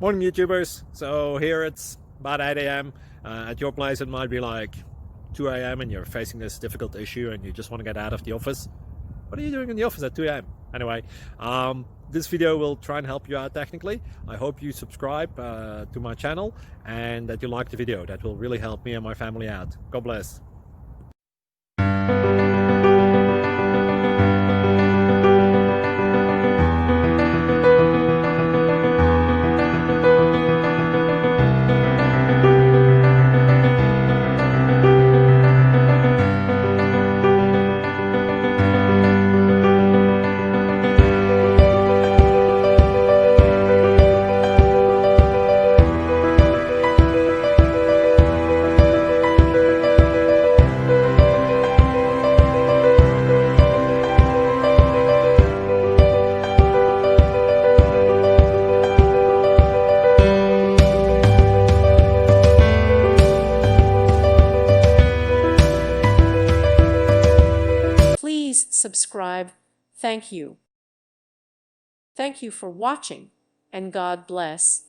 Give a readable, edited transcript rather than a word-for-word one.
Morning YouTubers. So here it's about 8 a.m. At your place it might be like 2 a.m. and you're facing this difficult issue and you just want to get out of the office. What are you doing in the office at 2 a.m.? Anyway, this video will try and help you out technically. I hope you subscribe to my channel and that you like the video. That will really help me and my family out. God bless. Please subscribe. Thank you. Thank you for watching, and God bless.